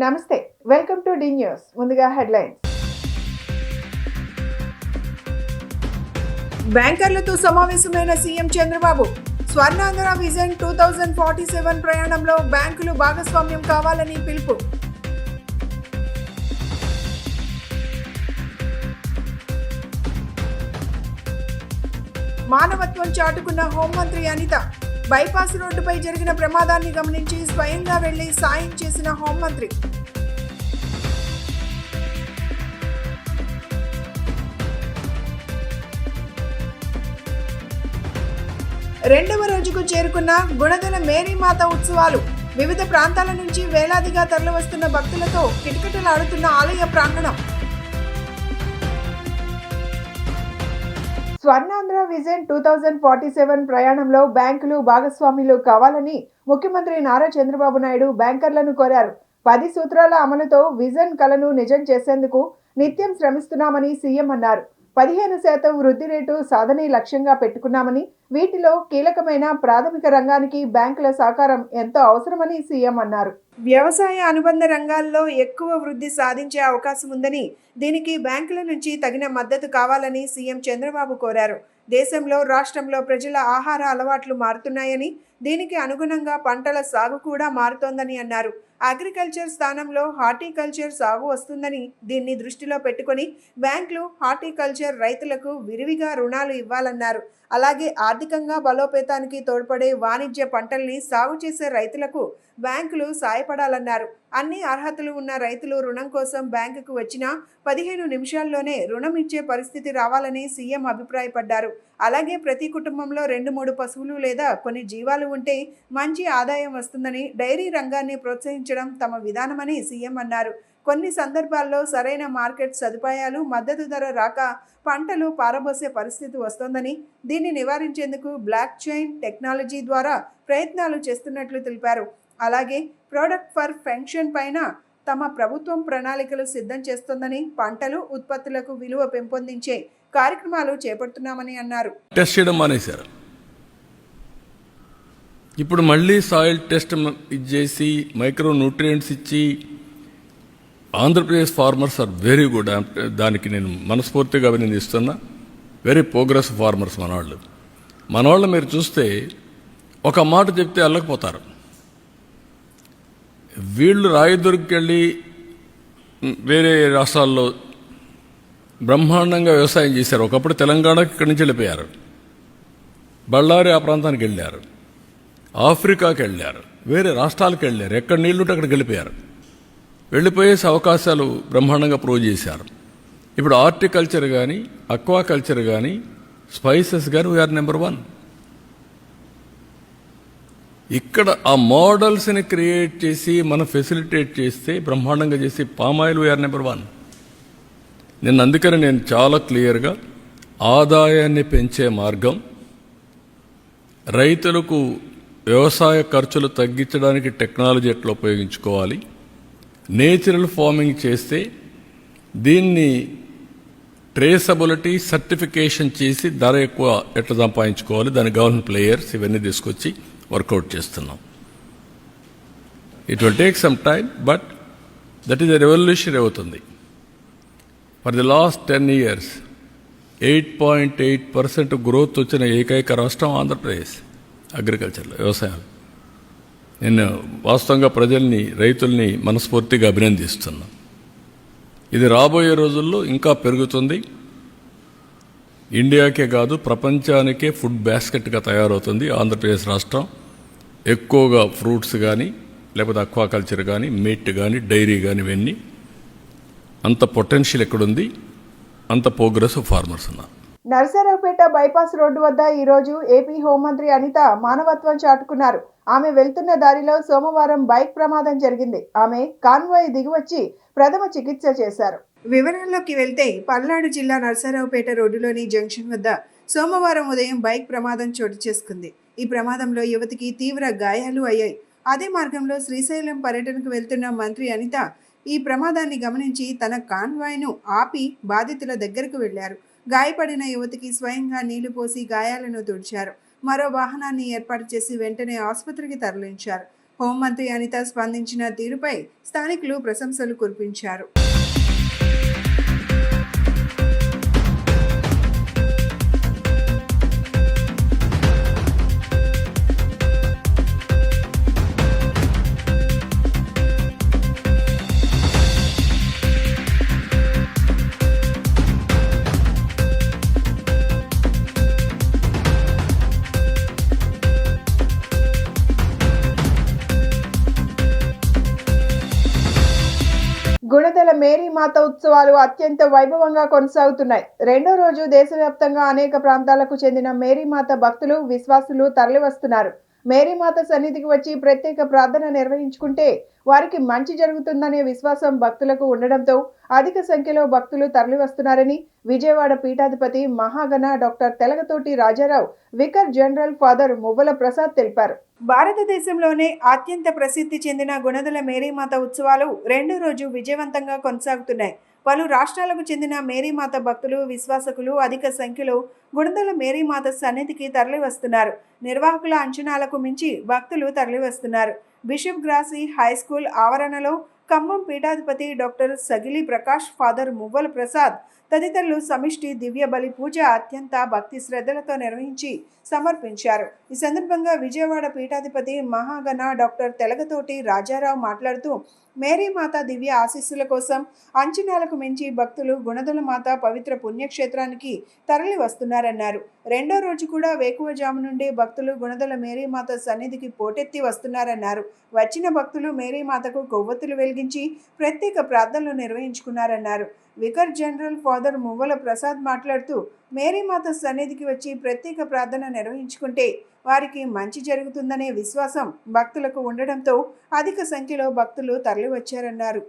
నమస్తే, welcome to D news. ముందుగా headlines. బ్యాంకర్లతో సమావేశమైన సీఎం చంద్రబాబు. స్వర్ణాంధ్ర విజన్ 2047 ప్రయాణంలో బ్యాంకులు భాగస్వామ్యం కావాలని పిలుపు. మానవత్వం చాటుకున్న హోంమంత్రి అనిత. బైపాస్ రోడ్డుపై జరిగిన ప్రమాదాన్ని గమనించి స్వయంగా వెళ్లి సాయం చేసిన హోంమంత్రి. రెండవ రోజుకు చేరుకున్న గుణదల మేరీమాత ఉత్సవాలు. వివిధ ప్రాంతాల నుంచి వేలాదిగా తరలివస్తున్న భక్తులతో కిటకిటలాడుతున్న ఆలయ ప్రాంగణం. స్వర్ణాంధ్ర విజన్ 2047 ప్రయాణంలో బ్యాంకులు భాగస్వాములు కావాలని ముఖ్యమంత్రి నారా చంద్రబాబు నాయుడు బ్యాంకర్లను కోరారు. 10 సూత్రాల అమలుతో విజన్ కలను నిజం చేసేందుకు నిత్యం శ్రమిస్తున్నామని సీఎం అన్నారు. 15% వృద్ధి రేటు సాధనే లక్ష్యంగా పెట్టుకున్నామని, వీటిలో కీలకమైన ప్రాథమిక రంగానికి బ్యాంకుల సహకారం ఎంతో అవసరమని సీఎం అన్నారు. వ్యవసాయ అనుబంధ రంగాల్లో ఎక్కువ వృద్ధి సాధించే అవకాశం ఉందని, దీనికి బ్యాంకుల నుంచి తగిన మద్దతు కావాలని సీఎం చంద్రబాబు కోరారు. దేశంలో, రాష్ట్రంలో ప్రజల ఆహార అలవాట్లు మారుతున్నాయని, దీనికి అనుగుణంగా పంటల సాగు కూడా మారుతోందని అన్నారు. అగ్రికల్చర్ స్థానంలో హార్టికల్చర్ సాగు వస్తుందని, దీన్ని దృష్టిలో పెట్టుకుని బ్యాంకులు హార్టికల్చర్ రైతులకు విరివిగా రుణాలు ఇవ్వాలన్నారు. అలాగే ఆర్థికంగా బలోపేతానికి తోడ్పడే వాణిజ్య పంటల్ని సాగు చేసే రైతులకు బ్యాంకులు సాయపడాలన్నారు. అన్ని అర్హతలు ఉన్న రైతులు రుణం కోసం బ్యాంకుకు వచ్చినా 15 నిమిషాల్లోనే రుణం ఇచ్చే పరిస్థితి రావాలని సీఎం అభిప్రాయపడ్డారు. అలాగే ప్రతి కుటుంబంలో 2-3 పశువులు లేదా కొన్ని జీవాలు ఉంటే మంచి ఆదాయం వస్తుందని, డైరీ రంగాన్ని ప్రోత్సహించడం తమ విధానమని సీఎం అన్నారు. కొన్ని సందర్భాల్లో సరైన మార్కెట్ సదుపాయాలు, మద్దతు ధర రాక పంటలు పారబోసే పరిస్థితి వస్తోందని, దీన్ని నివారించేందుకు బ్లాక్ చైన్ టెక్నాలజీ ద్వారా ప్రయత్నాలు చేస్తున్నట్లు తెలిపారు. అలాగే ప్రొడక్ట్ ఫర్ ఫంక్షన్ పైన తమ ప్రభుత్వం ప్రణాళికలు సిద్ధం చేస్తోందని, పంటలు, ఉత్పత్తులకు విలువ పెంపొందించే కార్యక్రమాలు చేపడుతున్నామని అన్నారు. టెస్ట్ చేయడం మానేశారు. ఇప్పుడు మళ్ళీ సాయిల్ టెస్ట్ ఇచ్చేసి మైక్రో న్యూట్రియంట్స్ ఇచ్చి Andhra Pradesh farmers are very good. దానికి నేను మనస్ఫూర్తిగా అభినందిస్తున్నా. వెరీ ప్రోగ్రెస్ ఫార్మర్స్ మనవాళ్ళు మీరు చూస్తే ఒక మాట చెప్తే అల్లకపోతారు. వీళ్ళు రాయదుర్గెళ్ళి వేరే రాష్ట్రాల్లో బ్రహ్మాండంగా వ్యవసాయం చేశారు. ఒకప్పుడు తెలంగాణకి ఇక్కడి నుంచి వెళ్ళిపోయారు. బళ్ళారి ఆ ప్రాంతానికి వెళ్ళారు, ఆఫ్రికాకి వెళ్ళారు, వేరే రాష్ట్రాలకు వెళ్ళారు. ఎక్కడ నీళ్లుంటే అక్కడికి వెళ్ళిపోయారు. వెళ్ళిపోయేసి అవకాశాలు బ్రహ్మాండంగా ప్రూవ్ చేశారు. ఇప్పుడు హార్టికల్చర్ కానీ, అక్వాకల్చర్ కానీ, స్పైసెస్ కానీ వీఆర్ నెంబర్ 1. ఇక్కడ ఆ మోడల్స్ని క్రియేట్ చేసి మనం ఫెసిలిటేట్ చేస్తే బ్రహ్మాండంగా చేసి పామాయిల్ వీఆర్ నెంబర్ 1. అందుకని నేను చాలా క్లియర్గా ఆదాయాన్ని పెంచే మార్గం, రైతులకు వ్యవసాయ ఖర్చులు తగ్గించడానికి టెక్నాలజీ ఎట్లా ఉపయోగించుకోవాలి, నేచురల్ ఫార్మింగ్ చేస్తే దీన్ని ట్రేసబిలిటీ సర్టిఫికేషన్ చేసి ధర ఎక్కువ ఎట్లా సంపాదించుకోవాలి, దాని గవర్నమెంట్ ప్లేయర్స్ ఇవన్నీ తీసుకొచ్చి వర్కౌట్ చేస్తున్నాం. It will take some time, but that is a revolution అవుతుంది. For the last 10 years 8.8% growth వచ్చిన ఏకైక రాష్ట్రం ఆంధ్రప్రదేశ్ అగ్రికల్చర్లో, వ్యవసాయం. నేను వాస్తవంగా ప్రజల్ని, రైతుల్ని మనస్ఫూర్తిగా అభినందిస్తున్నా. ఇది రాబోయే రోజుల్లో ఇంకా పెరుగుతుంది. ఇండియాకే కాదు ప్రపంచానికే ఫుడ్ బాస్కెట్గా తయారవుతుంది ఆంధ్రప్రదేశ్ రాష్ట్రం. ఎక్కువగా ఫ్రూట్స్ కానీ, లేకపోతే అక్వాకల్చర్ కానీ, మీట్ కానీ, డైరీ కానీ, ఇవన్నీ అంత పొటెన్షియల్ ఎక్కడుంది, అంత ప్రోగ్రెస్ ఫార్మర్స్ ఉన్నారు. నరసరావుపేట బైపాస్ రోడ్డు వద్ద ఈరోజు ఏపీ హోంమంత్రి అనిత మానవత్వం చాటుకున్నారు. ఆమె వెళ్తున్న దారిలో సోమవారం బైక్ ప్రమాదం జరిగింది. ఆమె కాన్వాయ్ దిగివచ్చి ప్రథమ చికిత్స చేశారు. వివరాల్లోకి వెళ్తే పల్నాడు జిల్లా నరసరావుపేట రోడ్డులోని జంక్షన్ వద్ద సోమవారం ఉదయం బైక్ ప్రమాదం చోటు చేసుకుంది. ఈ ప్రమాదంలో యువతికి తీవ్ర గాయాలు అయ్యాయి. అదే మార్గంలో శ్రీశైలం పర్యటనకు వెళ్తున్న మంత్రి అనిత ఈ ప్రమాదాన్ని గమనించి తన కాన్వాయ్ను ఆపి బాధితుల దగ్గరకు వెళ్లారు. గాయపడిన యువతికి స్వయంగా నీళ్లు పోసి గాయాలను తుడిచారు. మరో వాహనాన్ని ఏర్పాటు చేసి వెంటనే ఆసుపత్రికి తరలించారు. హోంమంత్రి అనిత స్పందించిన తీరుపై స్థానికులు ప్రశంసలు కురిపించారు. గుణదల మేరీ మాత ఉత్సవాలు అత్యంత వైభవంగా కొనసాగుతున్నాయి. రెండో రోజు దేశవ్యాప్తంగా అనేక ప్రాంతాలకు చెందిన మేరీమాత భక్తులు, విశ్వాసులు తరలివస్తున్నారు. మేరీమాత సన్నిధికి వచ్చి ప్రత్యేక ప్రార్థన నిర్వహించుకుంటే వారికి మంచి జరుగుతుందనే విశ్వాసం భక్తులకు ఉండడంతో అధిక సంఖ్యలో భక్తులు తరలివస్తున్నారని విజయవాడ పీఠాధిపతి మహాగణ doctor Telagathoti Rajarao vicar general father Muvvala Prasad తెలిపారు. భారతదేశంలోనే అత్యంత ప్రసిద్ధి చెందిన గుణదల మేరీమాత ఉత్సవాలు రెండో రోజు విజయవంతంగా కొనసాగుతున్నాయి. పలు రాష్ట్రాలకు చెందిన మేరీమాత భక్తులు, విశ్వాసకులు అధిక సంఖ్యలో గుణదల మేరీమాత సన్నిధికి తరలివస్తున్నారు. నిర్వాహకుల అంచనాలకు మించి భక్తులు తరలివస్తున్నారు. బిషప్ గ్రాసీ హై స్కూల్ ఆవరణలో ఖమ్మం పీఠాధిపతి డాక్టర్ సగిలి ప్రకాష్, ఫాదర్ మువ్వల ప్రసాద్ తదితరులు సమిష్టి దివ్య బలి పూజ అత్యంత భక్తి శ్రద్ధలతో నిర్వహించి సమర్పించారు. ఈ సందర్భంగా విజయవాడ పీఠాధిపతి మహాగణ డాక్టర్ తెలగతోటి రాజారావు మాట్లాడుతూ మేరీమాత దివ్య ఆశీస్సుల కోసం అంచనాలకు మించి భక్తులు గుణదల మాత పవిత్ర పుణ్యక్షేత్రానికి తరలి వస్తున్నారన్నారు. రెండో రోజు కూడా వేకువజాము నుండి భక్తులు గుణదల మేరీమాత సన్నిధికి పోటెత్తి వస్తున్నారన్నారు. వచ్చిన భక్తులు మేరీమాతకు కొవ్వొత్తులు వెలిగించి ప్రత్యేక ప్రార్థనలు నిర్వహించుకున్నారన్నారు. Weaker general father Muvvala Prasad మాట్లాడుతూ మేరీమాత సన్నిధికి వచ్చి ప్రత్యేక ప్రార్థన నిర్వహించుకుంటే వారికి మంచి జరుగుతుందనే విశ్వాసం భక్తులకు ఉండడంతో అధిక సంఖ్యలో భక్తులు తరలివచ్చారన్నారు.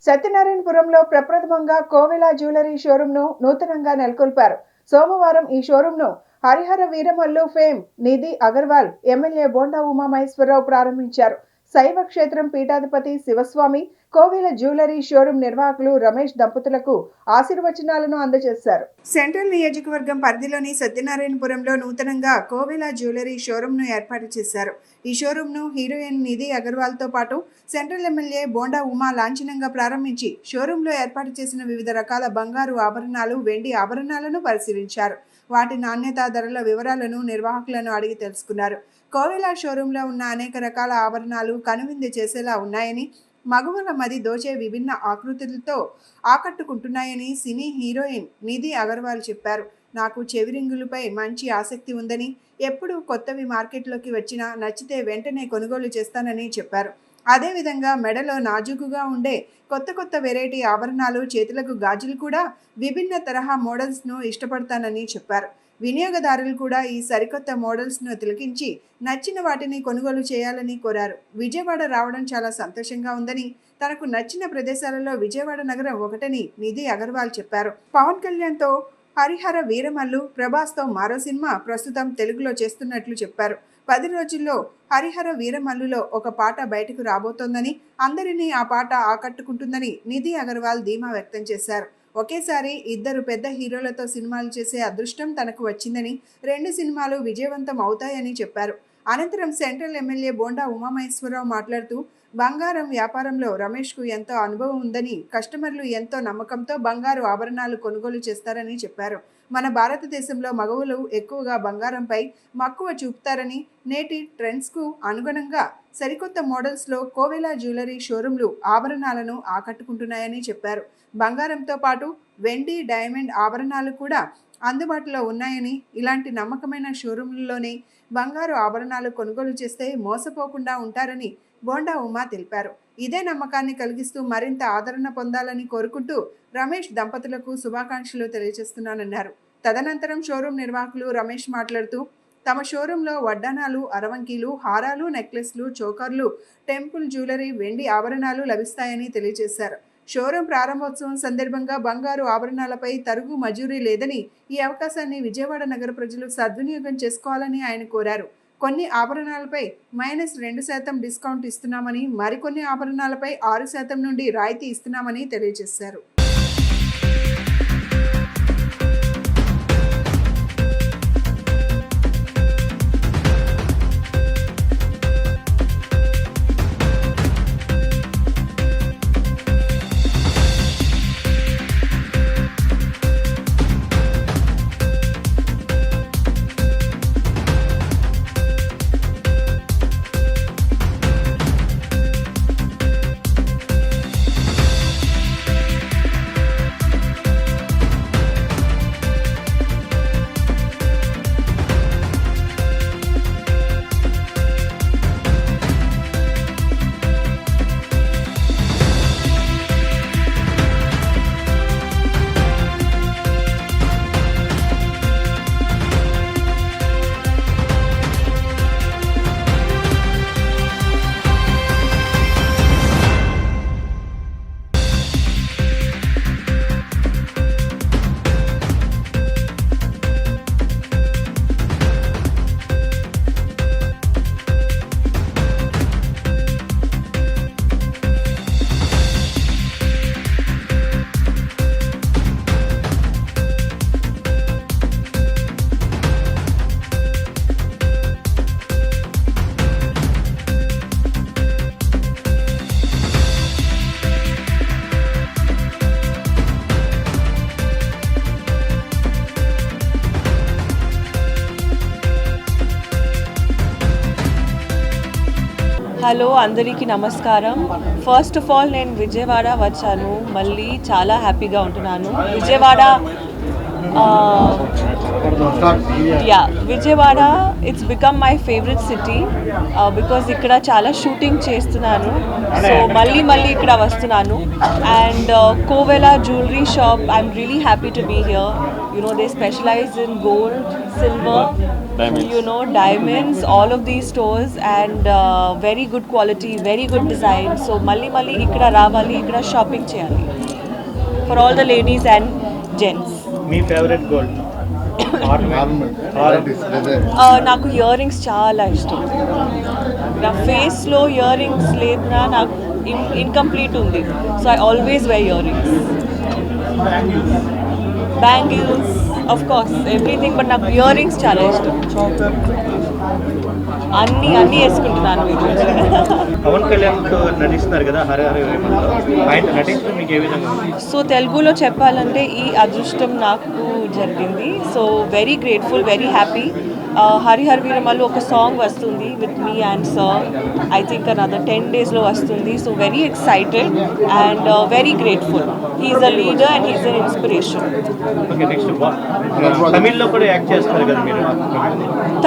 సత్యనారాయణపురంలో ప్రప్రథమంగా కోవెల జ్యువెలరీ షోరూంను నూతనంగా నెలకొల్పారు. సోమవారం ఈ షోరూంను హరిహర వీరమల్లు ఫేమ్ నిధి అగర్వాల్, ఎమ్మెల్యే బోండా ఉమామహేశ్వరరావు ప్రారంభించారు. శైవ క్షేత్రం పీఠాధిపతి శివస్వామి, కోవెల జ్యువెలరీ షోరూం నిర్వాహకులు రమేష్ దంపతులకు ఆశీర్వచనాలను అందజేశారు. సెంట్రల్ నియోజకవర్గం పరిధిలోని సత్యనారాయణపురంలో నూతనంగా కోవెల జ్యువెలరీ షోరూంను ఏర్పాటు చేశారు. ఈ షోరూంను హీరోయిన్ నిధి అగర్వాల్తో పాటు సెంట్రల్ ఎమ్మెల్యే బోండా ఉమా లాంఛనంగా ప్రారంభించి షోరూంలో ఏర్పాటు చేసిన వివిధ రకాల బంగారు ఆభరణాలు, వెండి ఆభరణాలను పరిశీలించారు. వాటి నాణ్యత, ధరల వివరాలను నిర్వాహకులను అడిగి తెలుసుకున్నారు. కోవెల షోరూంలో ఉన్న అనేక రకాల ఆభరణాలు కనువిందు చేసేలా ఉన్నాయని, మగవాళ్ళ మది దోచే విభిన్న ఆకృతులతో ఆకట్టుకుంటున్నాయని సినీ హీరోయిన్ నిధి అగర్వాల్ చెప్పారు. నాకు చెవిరింగులపై మంచి ఆసక్తి ఉందని, ఎప్పుడు కొత్తవి మార్కెట్లోకి వచ్చినా నచ్చితే వెంటనే కొనుగోలు చేస్తానని చెప్పారు. అదేవిధంగా మెడలో నాజూకుగా ఉండే కొత్త కొత్త వెరైటీ ఆభరణాలు, చేతులకు గాజులు కూడా విభిన్న తరహా మోడల్స్ను ఇష్టపడతానని చెప్పారు. వినియోగదారులు కూడా ఈ సరికొత్త మోడల్స్ను తిలకించి నచ్చిన వాటిని కొనుగోలు చేయాలని కోరారు. విజయవాడ రావడం చాలా సంతోషంగా ఉందని, తనకు నచ్చిన ప్రదేశాలలో విజయవాడ నగరం ఒకటని నిధి అగర్వాల్ చెప్పారు. పవన్ కళ్యాణ్తో హరిహర వీరమల్లు, ప్రభాస్తో మరో సినిమా ప్రస్తుతం తెలుగులో చేస్తున్నట్లు చెప్పారు. 10 రోజుల్లో హరిహర వీరమల్లులో ఒక పాట బయటకు రాబోతోందని, అందరినీ ఆ పాట ఆకట్టుకుంటుందని నిధి అగర్వాల్ ధీమా వ్యక్తం చేశారు. ఒకేసారి ఇద్దరు పెద్ద హీరోలతో సినిమాలు చేసే అదృష్టం తనకు వచ్చిందని, 2 సినిమాలు విజయవంతం అవుతాయని చెప్పారు. అనంతరం సెంట్రల్ ఎమ్మెల్యే బోండా ఉమామహేశ్వరరావు మాట్లాడుతూ, బంగారం వ్యాపారంలో రమేష్కు ఎంతో అనుభవం ఉందని, కస్టమర్లు ఎంతో నమ్మకంతో బంగారు ఆభరణాలు కొనుగోలు చేస్తారని చెప్పారు. మన భారతదేశంలో మగవులు ఎక్కువగా బంగారంపై మక్కువ చూపుతారని, నేటి ట్రెండ్స్కు అనుగుణంగా సరికొత్త మోడల్స్లో కోవెలా జ్యువెలరీ షోరూంలు ఆభరణాలను ఆకట్టుకుంటున్నాయని చెప్పారు. బంగారంతో పాటు వెండి, డైమండ్ ఆభరణాలు కూడా అందుబాటులో ఉన్నాయని, ఇలాంటి నమ్మకమైన షోరూంలలోనే బంగారు ఆభరణాలు కొనుగోలు చేస్తే మోసపోకుండా ఉంటారని బోండా ఉమా తెలిపారు. ఇదే నమ్మకాన్ని కలిగిస్తూ మరింత ఆదరణ పొందాలని కోరుకుంటూ రమేష్ దంపతులకు శుభాకాంక్షలు తెలియజేస్తున్నానన్నారు. తదనంతరం షోరూం నిర్వాహకులు రమేష్ మాట్లాడుతూ, తమ షోరూంలో వడ్డానాలు, అరవంకీలు, హారాలు, నెక్లెస్లు, చోకర్లు, టెంపుల్ జ్యువెలరీ, వెండి ఆభరణాలు లభిస్తాయని తెలియజేశారు. షోరూం ప్రారంభోత్సవం సందర్భంగా బంగారు ఆభరణాలపై తరుగు మజూరీ లేదని, ఈ అవకాశాన్ని విజయవాడ నగర ప్రజలు సద్వినియోగం చేసుకోవాలని ఆయన కోరారు. కొన్ని ఆభరణాలపై -2% డిస్కౌంట్ ఇస్తున్నామని, మరికొన్ని ఆభరణాలపై 6% నుండి రాయితీ ఇస్తున్నామని తెలియజేశారు. హలో అందరికీ నమస్కారం. ఫస్ట్ ఆఫ్ ఆల్ నేను విజయవాడ వచ్చాను, మళ్ళీ చాలా హ్యాపీగా ఉంటున్నాను. Vijayawada it's become my favourite city because ఇక్కడ చాలా షూటింగ్ చేస్తున్నాను. సో మళ్ళీ ఇక్కడ వస్తున్నాను. And Kovela jewellery shop, I'm really happy to be here. They specialize in gold, silver, diamonds, all of these stores, and very good quality, very good design. So malli ikkada ravali, ikkada shopping cheyali for all the ladies and gents. Me favourite gold నాకు earrings చాలా ఇష్టం. నా ఫేస్లో ear rings లేదన్నా నాకు incomplete ఉంది. So I always wear earrings, bangles, of course everything. But నాకు earrings చాలా ఇష్టం. అన్నీ వేసుకుంటున్నాను. పవన్ కళ్యాణ్ నటిస్తున్నారు కదా హరిహర వీరమల్లులో, ఆయన నటించడం మీకు ఏ విధంగా? సో తెలుగులో చెప్పాలంటే ఈ అదృష్టం నాకు జరిగింది. So very grateful, very happy. Harihara Veeramallu ఒక సాంగ్ వస్తుంది with me and sir. I think another 10 daysలో వస్తుంది. So very excited and very grateful. He's a leader and he's an inspiration. Okay, next తమిళ్లో కూడా యాక్ట్ చేస్తారు కదా మీరు?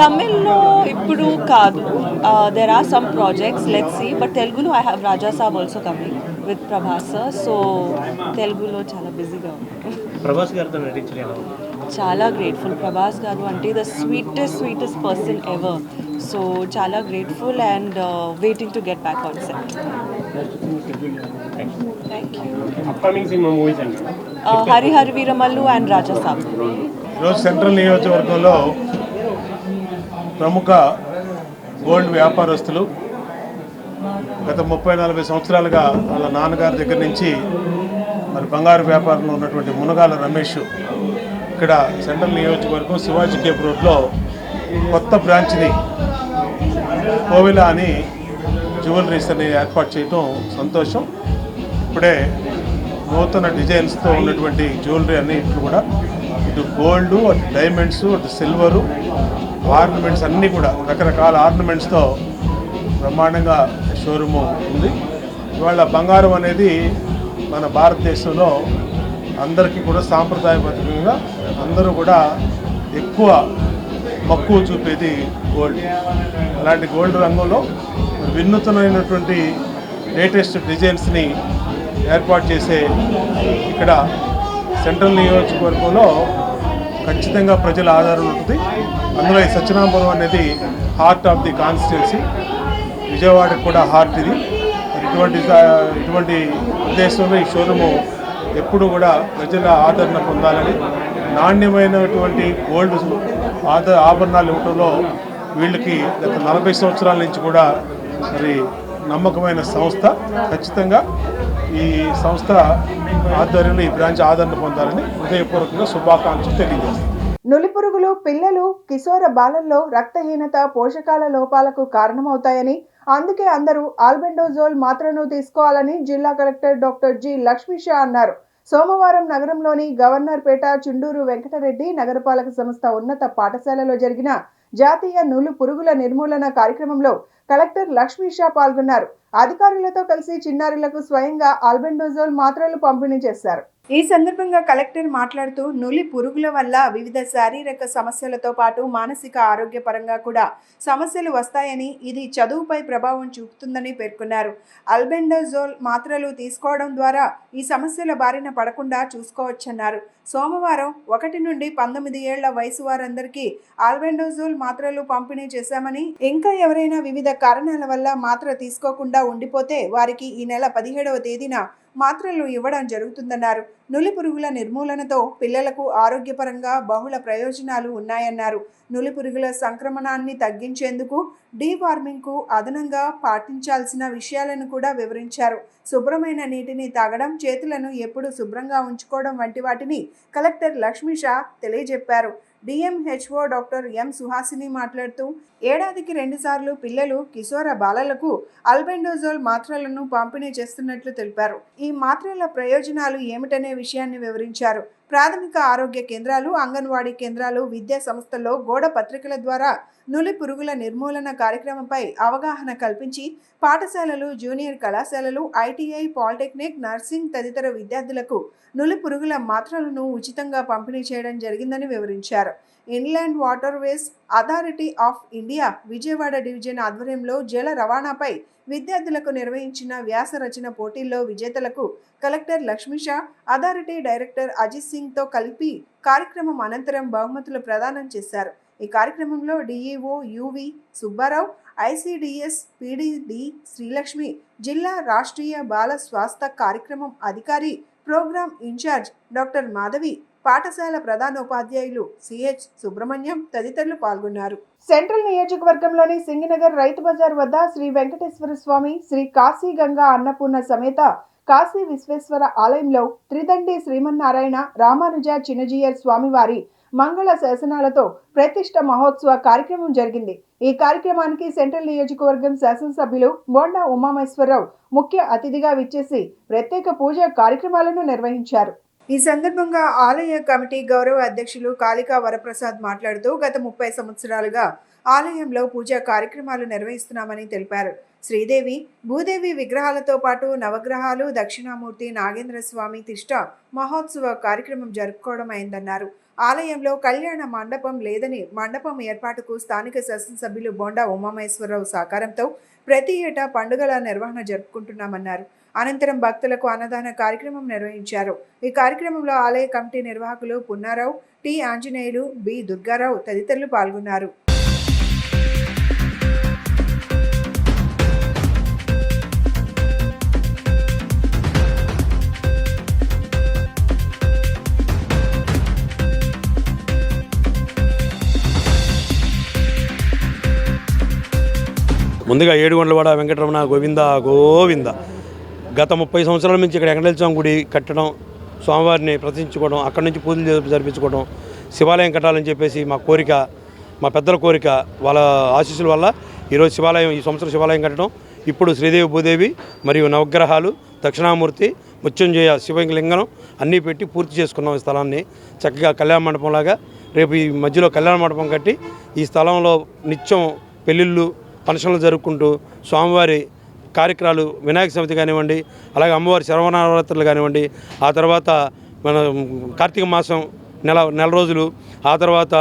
తమిళ్లో ఇప్పుడు కాదు. There are some projects, let's see. But Telugulo I have Raja Saab also coming with Prabhas sir. So Telugulo చాలా బిజీగా ఉంది. ప్రభాస్ గారితో నటించిన ఎలా ఉంది? చాలా గ్రేట్ఫుల్. ప్రభాస్ గారు అంటే the sweetest person ever. So చాలా grateful and waiting to get back on set. Thank you. Upcoming cinema movies అండి. హరిహర వీరమల్లు అండ్ రాజా సాబ్. ఈరోజు సెంట్రల్ నియోజకవర్గంలో ప్రముఖ గోల్డ్ వ్యాపారస్తులు గత 30-40 సంవత్సరాలుగా వాళ్ళ నాన్నగారి దగ్గర నుంచి మరి బంగారు వ్యాపారంలో ఉన్నటువంటి మునగాల రమేష్ ఇక్కడ సెంట్రల్ నియోజకవర్గం శివాజీ కేప్ రోడ్లో కొత్త బ్రాంచ్ని కోవిలా అని జ్యువెలరీస్ అని ఏర్పాటు చేయటం సంతోషం. ఇప్పుడే నూతన డిజైన్స్తో ఉన్నటువంటి జ్యువెలరీ అన్నింటిలో కూడా ఇటు గోల్డ్, అటు డైమండ్స్, అటు సిల్వరు, ఆర్నమెంట్స్ అన్నీ కూడా రకరకాల ఆర్నమెంట్స్తో బ్రహ్మాండంగా షోరూము ఉంది. ఇవాళ బంగారం అనేది మన భారతదేశంలో అందరికీ కూడా సాంప్రదాయబద్ధంగా అందరూ కూడా ఎక్కువ మక్కువ చూపేది గోల్డ్. అలాంటి గోల్డ్ రంగంలో వినూత్నమైనటువంటి లేటెస్ట్ డిజైన్స్ని ఏర్పాటు చేసే ఇక్కడ సెంట్రల్ నియోజకవర్గంలో ఖచ్చితంగా ప్రజల ఆధారం ఉంటుంది. అందులో ఈ సత్యనారాయణపురం అనేది హార్ట్ ఆఫ్ ది కాన్స్టిట్యున్సీ, విజయవాడకు కూడా హార్ట్ ఇది. ఇటువంటి ప్రదేశంలో ఈ షోరూము ఎప్పుడు కూడా ప్రజల ఆదరణ పొందాలని, నాణ్యమైనటువంటి గోల్డ్ ఆభరణాలు ఇవ్వడంలో వీళ్ళకి గత 40 సంవత్సరాల నుంచి కూడా మరి నమ్మకమైన సంస్థ. ఖచ్చితంగా ఈ సంస్థ ఆధ్వర్యంలో ఈ బ్రాంచ్ ఆదరణ పొందాలని హృదయపూర్వకంగా శుభాకాంక్షలు తెలియజేస్తాను. నులిపురుగులు పిల్లలు, కిశోర బాలల్లో రక్తహీనత, పోషకాల లోపాలకు కారణమవుతాయని, అందుకే అందరూ ఆల్బెండోజోల్ మాత్రను తీసుకోవాలని జిల్లా కలెక్టర్ డాక్టర్ జి లక్ష్మీషా అన్నారు. సోమవారం నగరంలోని గవర్నర్పేట చుండూరు వెంకటరెడ్డి నగరపాలక సంస్థ ఉన్నత పాఠశాలలో జరిగిన జాతీయ నులు పురుగుల నిర్మూలన కార్యక్రమంలో కలెక్టర్ లక్ష్మీషా పాల్గొన్నారు. అధికారులతో కలిసి చిన్నారులకు స్వయంగా ఆల్బెండోజోల్ మాత్రలు పంపిణీ చేశారు. ఈ సందర్భంగా కలెక్టర్ మాట్లాడుతూ నులి పురుగుల వల్ల వివిధ శారీరక సమస్యలతో పాటు మానసిక ఆరోగ్యపరంగా కూడా సమస్యలు వస్తాయని, ఇది చదువుపై ప్రభావం చూపుతుందని పేర్కొన్నారు. ఆల్బెండోజోల్ మాత్రలు తీసుకోవడం ద్వారా ఈ సమస్యల బారిన పడకుండా చూసుకోవచ్చన్నారు. సోమవారం 1 నుండి 19 ఏళ్ల వయసు వారందరికీ ఆల్బెండోజోల్ మాత్రలు పంపిణీ చేశామని, ఇంకా ఎవరైనా వివిధ కారణాల వల్ల మాత్ర తీసుకోకుండా ఉండిపోతే వారికి ఈ నెల 17వ తేదీన మాత్రలు ఇవ్వడం జరుగుతుందన్నారు. నులి పురుగుల నిర్మూలనతో పిల్లలకు ఆరోగ్యపరంగా బహుళ ప్రయోజనాలు ఉన్నాయన్నారు. నులి పురుగుల సంక్రమణాన్ని తగ్గించేందుకు డీవార్మింగ్కు అదనంగా పాటించాల్సిన విషయాలను కూడా వివరించారు. శుభ్రమైన నీటిని తాగడం, చేతులను ఎప్పుడు శుభ్రంగా ఉంచుకోవడం వంటి వాటిని కలెక్టర్ లక్ష్మీషా తెలియజెప్పారు. డిఎంహెచ్ఓ డాక్టర్ ఎం సుహాసిని మాట్లాడుతూ ఏడాదికి 2 సార్లు పిల్లలు, కిశోర బాలలకు ఆల్బెండోజోల్ మాత్రలను పంపిణీ చేస్తున్నట్లు తెలిపారు. ఈ మాత్రల ప్రయోజనాలు ఏమిటనే విషయాన్ని వివరించారు. ప్రాథమిక ఆరోగ్య కేంద్రాలు, అంగన్వాడీ కేంద్రాలు, విద్యా సంస్థల్లో గోడ పత్రికల ద్వారా నులి పురుగుల నిర్మూలన కార్యక్రమంపై అవగాహన కల్పించి పాఠశాలలు, జూనియర్ కళాశాలలు, ఐటీఐ, పాలిటెక్నిక్, నర్సింగ్ తదితర విద్యార్థులకు నులి పురుగుల మాత్రలను ఉచితంగా పంపిణీ చేయడం జరిగిందని వివరించారు. Inland waterways authority of India Vijayawada division ఆధ్వర్యంలో జల రవాణాపై విద్యార్థులకు నిర్వహించిన వ్యాస రచన పోటీల్లో విజేతలకు collector Lakshmisha, authority director Ajit సింగ్తో కలిపి కార్యక్రమం అనంతరం బహుమతులు ప్రదానం చేశారు. ఈ కార్యక్రమంలో DEO UV Subbarao, ICDS PDD Srilakshmi, జిల్లా రాష్ట్రీయ బాల స్వాస్థ్య కార్యక్రమం అధికారి, ప్రోగ్రాం ఇన్ఛార్జ్ డాక్టర్ మాధవి, పాఠశాల ప్రధానోపాధ్యాయులు సిహెచ్ సుబ్రహ్మణ్యం తదితరులు పాల్గొన్నారు. సెంట్రల్ నియోజకవర్గంలోని సింగినగర్ రైతు బజార్ వద్ద శ్రీ వెంకటేశ్వర స్వామి, శ్రీ కాశీ గంగా అన్నపూర్ణ సమేత కాశీ విశ్వేశ్వర ఆలయంలో త్రిదండి శ్రీమన్నారాయణ రామానుజ చిన్నజీయర్ స్వామివారి మంగళ శాసనాలతో ప్రతిష్ఠ మహోత్సవ కార్యక్రమం జరిగింది. ఈ కార్యక్రమానికి సెంట్రల్ నియోజకవర్గం శాసనసభ్యులు బోండా ఉమామేశ్వరరావు ముఖ్య అతిథిగా విచ్చేసి ప్రత్యేక పూజా కార్యక్రమాలను నిర్వహించారు. ఈ సందర్భంగా ఆలయ కమిటీ గౌరవ అధ్యక్షులు కాళికా వరప్రసాద్ మాట్లాడుతూ గత 30 సంవత్సరాలుగా ఆలయంలో పూజా కార్యక్రమాలు నిర్వహిస్తున్నామని తెలిపారు. శ్రీదేవి, భూదేవి విగ్రహాలతో పాటు నవగ్రహాలు, దక్షిణామూర్తి, నాగేంద్ర స్వామి తిష్ట మహోత్సవ కార్యక్రమం జరుపుకోవడం అయిందన్నారు. ఆలయంలో కళ్యాణ మండపం లేదని మండపం ఏర్పాటుకు స్థానిక శాసనసభ్యులు బోండా ఉమామహేశ్వరరావు సహకారంతో ప్రతి ఏటా పండుగల నిర్వహణ జరుపుకుంటున్నామన్నారు. అనంతరం భక్తులకు అన్నదాన కార్యక్రమం నిర్వహించారు. ఈ కార్యక్రమంలో ఆలయ కమిటీ నిర్వాహకులు పున్నారావు, టి ఆంజనేయులు, బి దుర్గారావు తదితరులు పాల్గొన్నారు. ముందుగా ఏడుగొండలవాడ వెంకటరమణ గోవింద గోవింద. గత 30 సంవత్సరాల నుంచి ఇక్కడ వెంకటేశ్వర స్వామి గుడి కట్టడం, స్వామివారిని ప్రతిష్ఠించుకోవడం, అక్కడి నుంచి పూజలు జరిపించుకోవడం, శివాలయం కట్టాలని చెప్పేసి మా కోరిక, మా పెద్దల కోరిక. వాళ్ళ ఆశీస్సుల వల్ల ఈరోజు ఈ సంవత్సరం శివాలయం కట్టడం, ఇప్పుడు శ్రీదేవి, భూదేవి మరియు నవగ్రహాలు, దక్షిణామూర్తి, మృత్యుంజయ శివలింగం అన్నీ పెట్టి పూర్తి చేసుకున్నాం. ఈ స్థలాన్ని చక్కగా కళ్యాణ మండపంలాగా రేపు ఈ మధ్యలో కళ్యాణ మండపం కట్టి ఈ స్థలంలో నిత్యం పెళ్ళిళ్ళు, ఫంక్షన్లు జరుపుకుంటూ స్వామివారి కార్యక్రమాలు, వినాయక చవితి కానివ్వండి, అలాగే అమ్మవారి శరవనవరాత్రులు కానివ్వండి, ఆ తర్వాత మన కార్తీక మాసం నెల రోజులు, ఆ తర్వాత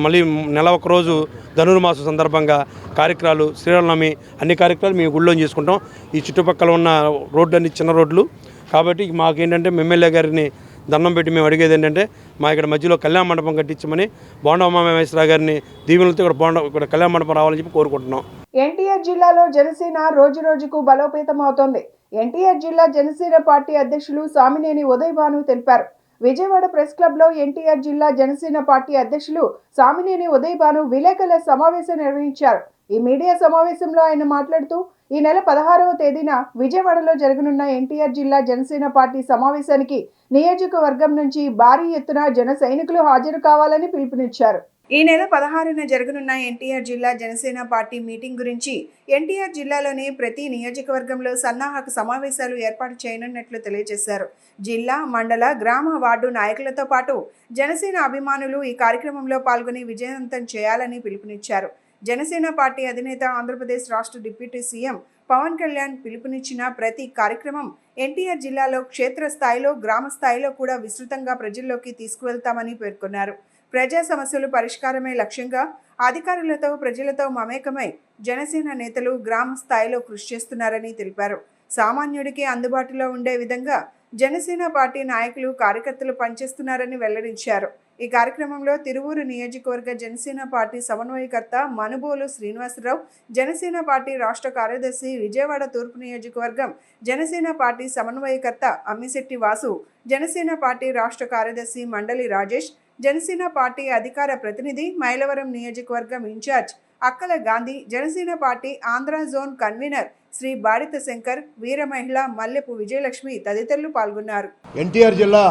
మళ్ళీ నెల 1 రోజు ధనుర్మాసం సందర్భంగా కార్యక్రమాలు, శ్రీరామనవమి అన్ని కార్యక్రమాలు మేము గుళ్ళో చేసుకుంటాం. ఈ చుట్టుపక్కల ఉన్న రోడ్లు అన్ని చిన్న రోడ్లు కాబట్టి మాకేంటంటే ఎమ్మెల్యే గారిని దండం పెట్టి మేము అడిగేది ఏంటంటే మా ఇక్కడ మధ్యలో కళ్యాణ మండపం కట్టించమని బోండా ఉమామహేశ్వరరావు గారిని దీవెనలతో ఇక్కడ కళ్యాణ మండపం రావాలని చెప్పి కోరుకుంటున్నాం. ఎన్టీఆర్ జిల్లాలో జనసేన రోజు రోజుకు బలోపేతం అవుతోంది. ఎన్టీఆర్ జిల్లా జనసేన పార్టీ అధ్యక్షులు సామినేని ఉదయ్ భాను తెలిపారు. విజయవాడ ప్రెస్ క్లబ్ లో ఎన్టీఆర్ జిల్లా జనసేన పార్టీ అధ్యక్షులు సామినేని ఉదయ్ భాను విలేకరుల సమావేశం నిర్వహించారు. ఈ మీడియా సమావేశంలో ఆయన మాట్లాడుతూ ఈ నెల 16వ తేదీన విజయవాడలో జరగనున్న ఎన్టీఆర్ జిల్లా జనసేన పార్టీ సమావేశానికి నియోజకవర్గం నుంచి భారీ ఎత్తున జన సైనికులు హాజరు కావాలని పిలుపునిచ్చారు. ఈ నెల 16న జరగనున్న ఎన్టీఆర్ జిల్లా జనసేన పార్టీ మీటింగ్ గురించి ఎన్టీఆర్ జిల్లాలోని ప్రతి నియోజకవర్గంలో సన్నాహక సమావేశాలు ఏర్పాటు చేయనున్నట్లు తెలియజేశారు. జిల్లా, మండల, గ్రామ, వార్డు నాయకులతో పాటు జనసేన అభిమానులు ఈ కార్యక్రమంలో పాల్గొని విజయవంతం చేయాలని పిలుపునిచ్చారు. జనసేన పార్టీ అధినేత, ఆంధ్రప్రదేశ్ రాష్ట్ర డిప్యూటీ సీఎం పవన్ కళ్యాణ్ పిలుపునిచ్చిన ప్రతి కార్యక్రమం ఎన్టీఆర్ జిల్లాలో క్షేత్ర స్థాయిలో, గ్రామ స్థాయిలో కూడా విస్తృతంగా ప్రజల్లోకి తీసుకువెళ్తామని పేర్కొన్నారు. ప్రజా సమస్యలు పరిష్కారమే లక్ష్యంగా అధికారులతో, ప్రజలతో మమేకమై జనసేన నేతలు గ్రామ స్థాయిలో కృషి చేస్తున్నారని తెలిపారు. సామాన్యుడికి అందుబాటులో ఉండే విధంగా జనసేన పార్టీ నాయకులు, కార్యకర్తలు పనిచేస్తున్నారని వెల్లడించారు. ఈ కార్యక్రమంలో తిరువూరు నియోజకవర్గ జనసేన పార్టీ సమన్వయకర్త మనుబోలు శ్రీనివాసరావు, జనసేన పార్టీ రాష్ట్ర కార్యదర్శి, విజయవాడ తూర్పు నియోజకవర్గం జనసేన పార్టీ సమన్వయకర్త అమ్మిశెట్టి వాసు, జనసేన పార్టీ రాష్ట్ర కార్యదర్శి మండలి రాజేష్, జనసేన పార్టీ అధికార ప్రతినిధి, మైలవరం నియోజకవర్గం incharge Akkala Gandhi, Janasena party Andhra zone convener Shri Badita Shankar, Veera Mahila Mallepu Vijayalakshmi తదితరులు పాల్గొన్నారు. ఎన్టీఆర్ జిల్లా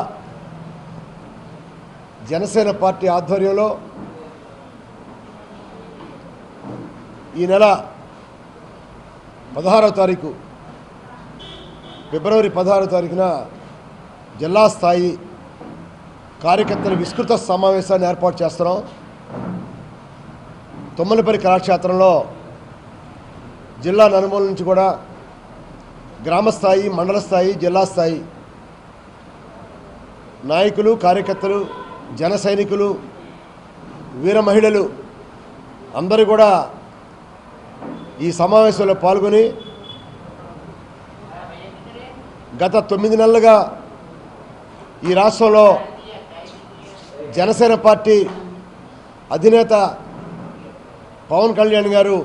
జనసేన పార్టీ ఆధ్వర్యంలో ఈ నెల 16వ తారీఖు, ఫిబ్రవరి 16వ తారీఖున జిల్లా స్థాయి కార్యకర్తల విస్తృత సమావేశాన్ని ఏర్పాటు చేస్తున్నాం. తుమ్మలపల్లి కళాక్షేత్రంలో జిల్లా నలుమూల నుంచి కూడా గ్రామస్థాయి, మండల స్థాయి, జిల్లా స్థాయి నాయకులు, కార్యకర్తలు, జన సైనికులు, వీర మహిళలు అందరూ కూడా ఈ సమావేశంలో పాల్గొని గత 9 నెలలుగా ఈ రాష్ట్రంలో జనసేన పార్టీ అధినేత పవన్ కళ్యాణ్ గారు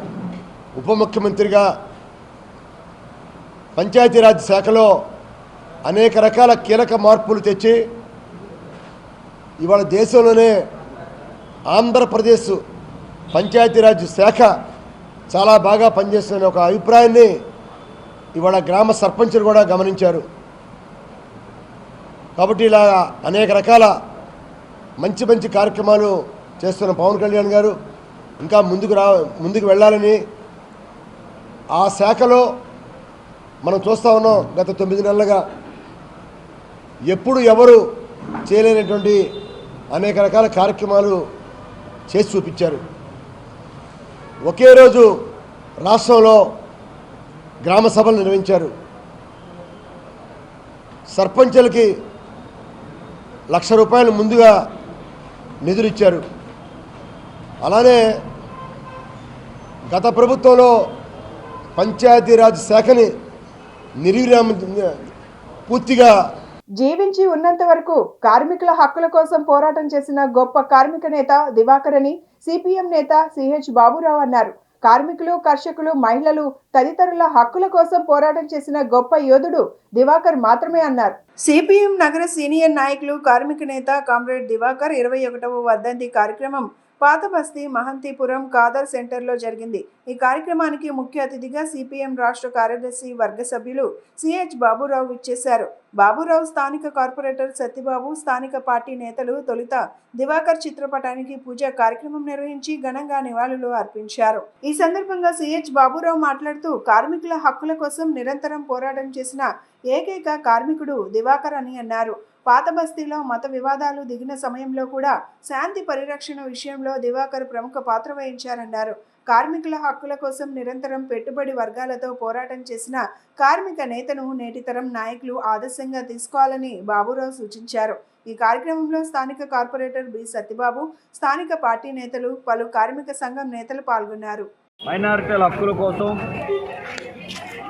ఉప ముఖ్యమంత్రిగా పంచాయతీరాజ్ శాఖలో అనేక రకాల కీలక మార్పులు తెచ్చి ఇవాళ దేశంలోనే ఆంధ్రప్రదేశ్ పంచాయతీరాజ్ శాఖ చాలా బాగా పనిచేస్తున్న ఒక అభిప్రాయాన్ని ఇవాళ గ్రామ సర్పంచులు కూడా గమనించారు. కాబట్టి ఇలా అనేక రకాల మంచి మంచి కార్యక్రమాలు చేస్తున్న పవన్ కళ్యాణ్ గారు ఇంకా ముందుకు వెళ్ళాలని ఆ శాఖలో మనం చూస్తూ ఉన్నాం. గత 9 నెలలుగా ఎప్పుడు ఎవరు చేయలేనటువంటి అనేక రకాల కార్యక్రమాలు చేసి చూపించారు. ఒకే రోజు రాష్ట్రంలో గ్రామ సభలు నిర్వహించారు. సర్పంచులకి ₹1,00,000 ముందుగా నిధులు ఇచ్చారు. అలానే గత ప్రభుత్వంలో పంచాయతీరాజ్ శాఖని పూర్తిగా జీవించి ఉన్నంత వరకు కార్మికుల హక్కుల కోసం పోరాటం చేసిన గొప్ప కార్మిక నేత దివాకర్ అని సిపిఎం నేత సిహెచ్ బాబురావు అన్నారు. కార్మికులు, కర్షకులు, మహిళలు తదితరుల హక్కుల కోసం పోరాటం చేసిన గొప్ప యోధుడు దివాకర్ మాత్రమే అన్నారు. సిపిఎం నగర సీనియర్ నాయకులు, కార్మిక నేత కామ్రేడ్ దివాకర్ 21వ వర్ధంతి కార్యక్రమం పాత బస్తీ మహంతిపురం ఖాదర్ సెంటర్లో జరిగింది. ఈ కార్యక్రమానికి ముఖ్య అతిథిగా సిపిఎం రాష్ట్ర కార్యదర్శి వర్గ సభ్యులు సిహెచ్ బాబురావు ఇచ్చేశారు. బాబురావు, స్థానిక కార్పొరేటర్ సత్యబాబు, స్థానిక పార్టీ నేతలు తొలుత దివాకర్ చిత్రపటానికి పూజా కార్యక్రమం నిర్వహించి ఘనంగా నివాళులు అర్పించారు. ఈ సందర్భంగా సిహెచ్ బాబురావు మాట్లాడుతూ కార్మికుల హక్కుల కోసం నిరంతరం పోరాటం చేసిన ఏకైక కార్మికుడు దివాకర్ అని అన్నారు. పాత బస్తీలో మత వివాదాలు దిగిన సమయంలో కూడా శాంతి పరిరక్షణ విషయంలో దివాకర్ ప్రముఖ పాత్ర వహించారన్నారు. కార్మికుల హక్కుల కోసం నిరంతరం పెట్టుబడి వర్గాలతో పోరాటం చేసిన కార్మిక నేతను నేటి తరం నాయకులు ఆదర్శంగా తీసుకోవాలని బాబురావు సూచించారు. ఈ కార్యక్రమంలో స్థానిక కార్పొరేటర్ బి సత్యబాబు, స్థానిక పార్టీ నేతలు, పలు కార్మిక సంఘం నేతలు పాల్గొన్నారు. మైనారిటీల హక్కుల కోసం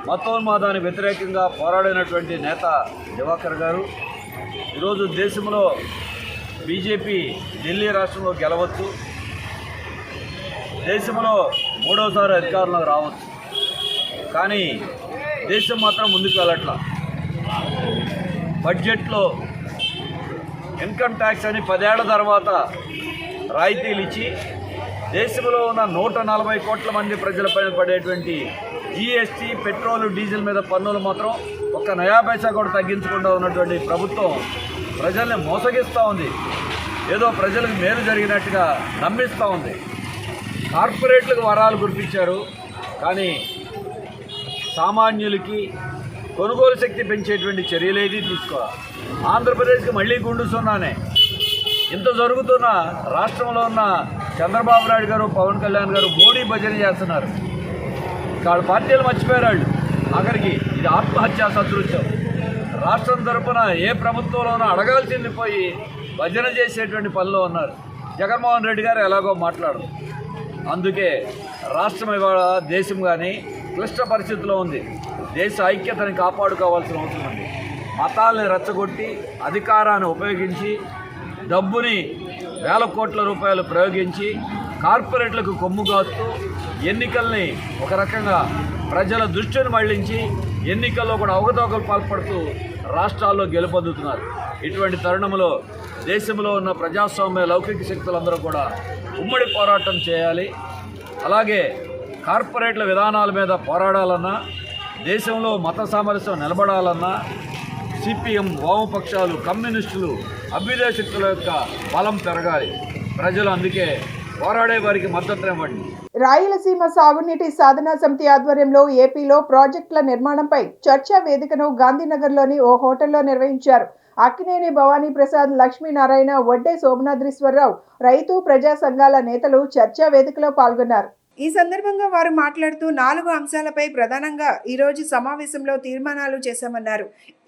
మతోన్మాదానికి వ్యతిరేకంగా పోరాడినటువంటి నేత దివాకర్ గారు ఈరోజు దేశంలో బీజేపీ ఢిల్లీ రాష్ట్రంలో గెలవచ్చు, దేశంలో 3వసారి అధికారంలోకి రావచ్చు, కానీ దేశం మాత్రం ముందుకు వెళ్ళట్లా. బడ్జెట్లో ఇన్కమ్ ట్యాక్స్ అని 10 ఏళ్ల తర్వాత రాయితీలు ఇచ్చి దేశంలో ఉన్న 140 కోట్ల మంది ప్రజలపైన పడేటువంటి జీఎస్టీ, పెట్రోలు, డీజిల్ మీద పన్నులు మాత్రం ఒక్క నయా పైసా కూడా తగ్గించకుండా ఉన్నటువంటి ప్రభుత్వం ప్రజల్ని మోసగిస్తూ ఉంది. ఏదో ప్రజలకు మేలు జరిగినట్టుగా నమ్మిస్తూ ఉంది. కార్పొరేట్లకు వరాలు కురిపించారు, కానీ సామాన్యులకి కొనుగోలు శక్తి పెంచేటువంటి చర్యలు ఏది తీసుకోవాలి. ఆంధ్రప్రదేశ్కి మళ్ళీ గుండు సున్నానే. ఇంత జరుగుతున్న రాష్ట్రంలో ఉన్న చంద్రబాబు నాయుడు గారు, పవన్ కళ్యాణ్ గారు మోడీ భజన చేస్తున్నారు. వాళ్ళ పార్టీలు మర్చిపోయారు వాళ్ళు. ఆఖరికి ఇది ఆత్మహత్యా సదృశ్యం. రాష్ట్రం తరఫున ఏ ప్రభుత్వంలోనూ అడగాల్సింది పోయి భజన చేసేటువంటి పనిలో ఉన్నారు. జగన్మోహన్ రెడ్డి గారు ఎలాగో మాట్లాడరు. అందుకే రాష్ట్రం ఇవాళ దేశం కానీ క్లిష్ట పరిస్థితిలో ఉంది. దేశ ఐక్యతని కాపాడుకోవాల్సిన అవసరం ఉంది. మతాల్ని రెచ్చగొట్టి అధికారాన్ని ఉపయోగించి డబ్బుని వేల కోట్ల రూపాయలు ప్రయోగించి కార్పొరేట్లకు కొమ్ము కాస్తూ ఎన్నికల్ని ఒక రకంగా ప్రజల దృష్టిని మళ్లించి ఎన్నికల్లో కూడా అవకతవకలు పాల్పడుతూ రాష్ట్రాల్లో గెలుపొందుతున్నారు. ఇటువంటి తరుణంలో దేశంలో ఉన్న ప్రజాస్వామ్య లౌకిక శక్తులందరూ కూడా ఉమ్మడి పోరాటం చేయాలి. అలాగే కార్పొరేట్ల విధానాల మీద పోరాడాలన్నా, దేశంలో మత సామరస్యం నిలబడాలన్నా సిపిఎం, వామపక్షాలు, కమ్యూనిస్టులు, అభ్యుదయ శక్తుల యొక్క బలం పెరగాలి. ప్రజలు అందుకే పోరాడే వారికి మద్దతునివ్వండి. రాయలసీమ సాగునీటి సాధనా సమితి ఆధ్వర్యంలో ఏపీలో ప్రాజెక్టుల నిర్మాణంపై చర్చా వేదికను గాంధీనగర్లోని ఓ హోటల్లో నిర్వహించారు. అక్కినేని భవానీ ప్రసాద్, లక్ష్మీనారాయణ, వడ్డే సోమనాద్రీశ్వరరావు, రైతు, ప్రజా సంఘాల నేతలు చర్చా వేదికలో పాల్గొన్నారు. ఈ సందర్భంగా వారు మాట్లాడుతూ 4 అంశాలపై ప్రధానంగా ఈరోజు సమావేశంలో తీర్మానాలు చేశామన్నారు.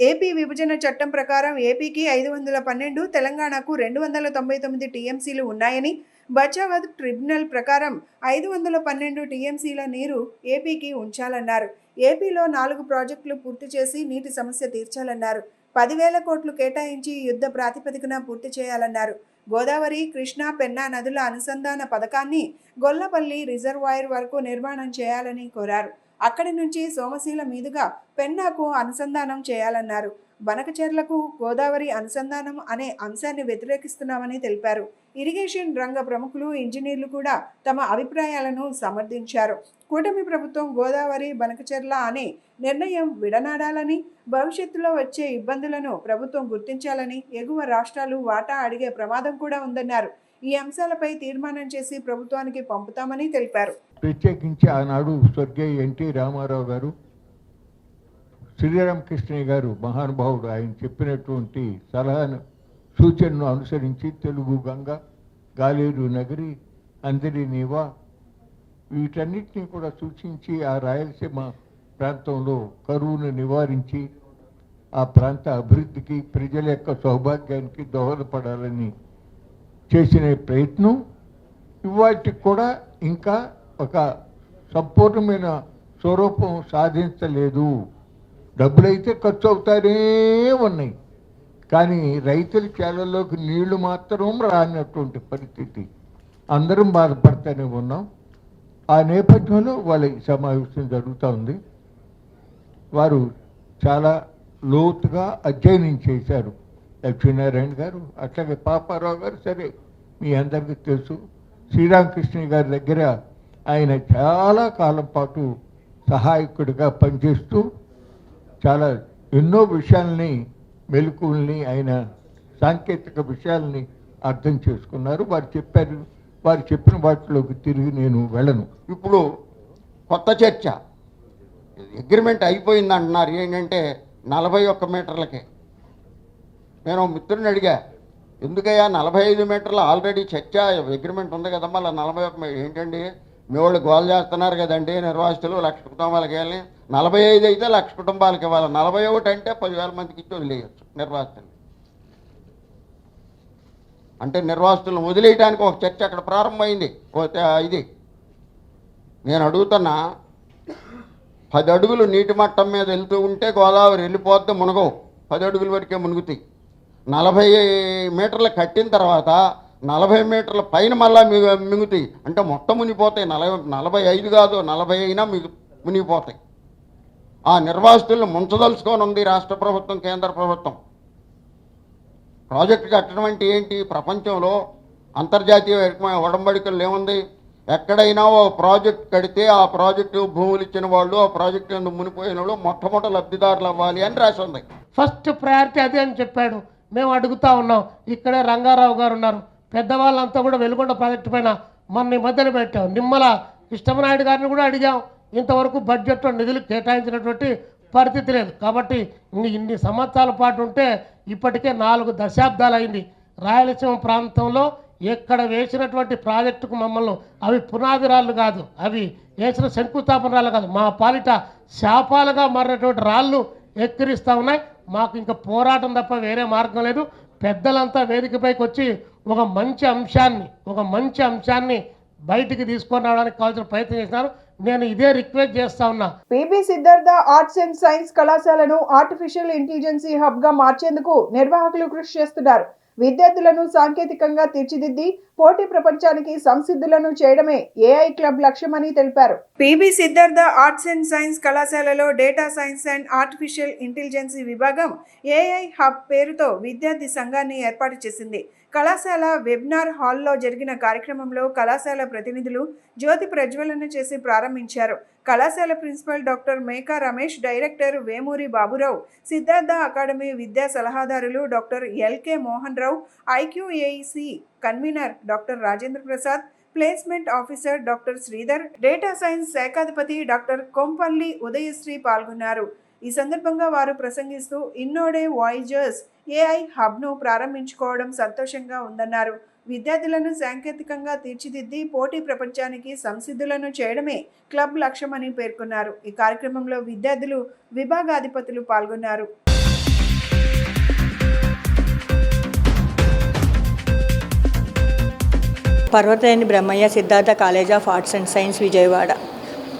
ఏపీ విభజన చట్టం ప్రకారం ఏపీకి 512, తెలంగాణకు 299 టీఎంసీలు ఉన్నాయని, బచావత్ ట్రిబ్యునల్ ప్రకారం 512 టీఎంసీల నీరు ఏపీకి ఉంచాలన్నారు. ఏపీలో 4 ప్రాజెక్టులు పూర్తి చేసి నీటి సమస్య తీర్చాలన్నారు. 10,000 కోట్లు కేటాయించి యుద్ధ ప్రాతిపదికన పూర్తి చేయాలన్నారు. గోదావరి, కృష్ణా, పెన్నా నదుల అనుసంధాన పథకాన్ని గొల్లపల్లి రిజర్వాయర్ వరకు నిర్మాణం చేయాలని కోరారు. అక్కడి నుంచి సోమశీల మీదుగా పెన్నాకు అనుసంధానం చేయాలన్నారు. బనకచెర్లకు గోదావరి అనుసంధానం అనే అంశాన్ని వ్యతిరేకిస్తున్నామని తెలిపారు. ఇరిగేషన్ రంగ ప్రముఖులు, ఇంజనీర్లు కూడా తమ అభిప్రాయాలను సమర్థించారు. కూటమి ప్రభుత్వం గోదావరి, బనకచెర్ల అనే నిర్ణయం విడనాడాలని, భవిష్యత్తులో వచ్చే ఇబ్బందులను ప్రభుత్వం గుర్తించాలని, ఎగువ రాష్ట్రాలు వాటా అడిగే ప్రమాదం కూడా ఉందన్నారు. ఈ అంశాలపై తీర్మానం చేసి ప్రభుత్వానికి పంపుతామని తెలిపారు. ప్రత్యేకించి ఆనాడు స్వర్గీయ ఎన్టీ రామారావు గారు, శ్రీరామకృష్ణయ్య గారు మహానుభావుడు, ఆయన చెప్పినటువంటి సలహాను, సూచనను అనుసరించి తెలుగు గంగ, గాలేరు నగరి, అందరి నీవా, వీటన్నిటినీ కూడా సూచించి ఆ రాయలసీమ ప్రాంతంలో కరువును నివారించి ఆ ప్రాంత అభివృద్ధికి ప్రజల యొక్క సౌభాగ్యానికి దోహదపడాలని చేసిన ప్రయత్నం ఇవాటికి కూడా ఇంకా ఒక సంపూర్ణమైన స్వరూపం సాధించలేదు. డబ్బులైతే ఖర్చు అవుతానే ఉన్నాయి, కానీ రైతుల చేలల్లోకి నీళ్లు మాత్రం రానటువంటి పరిస్థితి. అందరం బాధపడుతూనే ఉన్నాం. ఆ నేపథ్యంలో వాళ్ళ ఈ సమావేశం జరుగుతూ ఉంది. వారు చాలా లోతుగా అధ్యయనం చేశారు. లక్ష్మీనారాయణ గారు, అట్లాగే పాపారావు గారు, సరే మీ అందరికీ తెలుసు. శ్రీరామకృష్ణ గారి దగ్గర ఆయన చాలా కాలం పాటు సహాయకుడిగా పనిచేస్తూ చాలా ఎన్నో విషయాల్ని, మెలకువల్ని, ఆయన సాంకేతిక విషయాల్ని అర్థం చేసుకున్నారు. వారు చెప్పిన వాటిలోకి తిరిగి నేను వెళ్ళను. ఇప్పుడు కొత్త చర్చ, అగ్రిమెంట్ అయిపోయింది అంటున్నారు. ఏంటంటే 41 మీటర్లకే. నేను మిత్రుని అడిగా, ఎందుకయ్యా 45 మీటర్లు ఆల్రెడీ చర్చ అగ్రిమెంట్ ఉంది కదా, మళ్ళీ 41 ఏంటండి మీ వాళ్ళు గోల్ చేస్తున్నారు కదండి, నిర్వాసితులు 1,00,000 కుటుంబాలకి వెళ్ళి 45 అయితే 1,00,000 కుటుంబాలకి ఇవ్వాలి, 41 అంటే 10,000 మందికి ఇచ్చి వదిలేయచ్చు నిర్వాసితులు. అంటే నిర్వాసితులను వదిలేయడానికి ఒక చర్చ అక్కడ ప్రారంభమైంది. ఇది నేను అడుగుతున్నా, 10 అడుగులు నీటి మట్టం మీద వెళ్తూ ఉంటే గోదావరి వెళ్ళిపోద్ది, మునగవు, 10 అడుగుల వరకే మునుగుతాయి. 40 మీటర్లు కట్టిన తర్వాత 40 మీటర్ల పైన మళ్ళా మిగుతాయి, అంటే మొత్తం మునిగిపోతాయి. 45 కాదు 40 అయినా మునిగిపోతాయి. ఆ నిర్వాసితులను ముంచదలుచుకొని ఉంది రాష్ట్ర ప్రభుత్వం, కేంద్ర ప్రభుత్వం. ప్రాజెక్టు కట్టడం అంటే ఏంటి? ప్రపంచంలో అంతర్జాతీయ ఒడంబడికలు ఏముంది? ఎక్కడైనా ఓ ప్రాజెక్ట్ కడితే ఆ ప్రాజెక్టు భూములు ఇచ్చిన వాళ్ళు, ఆ ప్రాజెక్టు మునిపోయిన వాళ్ళు మొట్టమొదటి లబ్ధిదారులు అవ్వాలి అని రాసి ఉంది. ఫస్ట్ ప్రయారిటీ అదే అని చెప్పాడు. మేము అడుగుతా ఉన్నాం. ఇక్కడే రంగారావు గారు ఉన్నారు, పెద్దవాళ్ళంతా కూడా వెలుగొండ ప్రాజెక్టు పైన మొన్న మొదలు పెట్టాం. నిమ్మల కృష్ణమనాయుడు గారిని కూడా అడిగాం. ఇంతవరకు బడ్జెట్లో నిధులు కేటాయించినటువంటి పరిస్థితి లేదు. కాబట్టి ఇన్ని సంవత్సరాల పాటు ఉంటే ఇప్పటికే 4 దశాబ్దాలు అయింది. రాయలసీమ ప్రాంతంలో ఎక్కడ వేసినటువంటి ప్రాజెక్టుకు మమ్మల్ని అవి పునాది రాళ్ళు కాదు, అవి వేసిన శంకుస్థాపన రాళ్ళు కాదు, మా పాలిట శాపాలుగా మారినటువంటి రాళ్ళు ఎక్కిరిస్తూ ఉన్నాయి. మాకు ఇంకా పోరాటం తప్ప వేరే మార్గం లేదు. పెద్దలంతా వేదికపైకి వచ్చి ఒక మంచి అంశాన్ని బయటికి తీసుకొని రావడానికి కావాల్సిన ప్రయత్నం చేస్తున్నారు. నేను ఇదే రిక్వెస్ట్ చేస్తా ఉన్నా. PB Siddhartha arts and science కళాశాలను ఆర్టిఫిషియల్ ఇంటెలిజెన్సీ హబ్ గా మార్చేందుకు నిర్వాహకులు కృషి చేస్తున్నారు. విద్యార్థులను సాంకేతికంగా తీర్చిదిద్ది పోటీ ప్రపంచానికి సంసిద్ధులను చేయడమే ఏఐ క్లబ్ లక్ష్యమని తెలిపారు. PB Siddhartha arts and science కళాశాలలో data science and artificial intelligence విభాగం ఏఐ హబ్ పేరుతో విద్యార్థి సంఘాన్ని ఏర్పాటు చేసింది. కళాశాల వెబినార్ హాల్లో జరిగిన కార్యక్రమంలో కళాశాల ప్రతినిధులు జ్యోతి ప్రజ్వలన చేసి ప్రారంభించారు. కళాశాల principal doctor Meka Ramesh, director Vemuri Baburao, Siddhartha academy విద్యా సలహాదారులు doctor LK Mohan Rao, IQAC convener doctor Rajendra Prasad, placement officer doctor Sridhar, data science శాఖాధిపతి డాక్టర్ కొంపల్లి ఉదయశ్రీ పాల్గొన్నారు. ఈ సందర్భంగా వారు ప్రసంగిస్తూ ఇన్నోడే వాయిజర్స్ ఏఐ హబ్ను ప్రారంభించుకోవడం సంతోషంగా ఉందన్నారు. విద్యార్థులను సాంకేతికంగా తీర్చిదిద్ది పోటీ ప్రపంచానికి సంసిద్ధులను చేయడమే క్లబ్ లక్ష్యమని పేర్కొన్నారు. ఈ కార్యక్రమంలో విద్యార్థులు, విభాగాధిపతులు పాల్గొన్నారు. Parvataneni Brahmayya, Siddhartha college of arts and science, Vijayawada,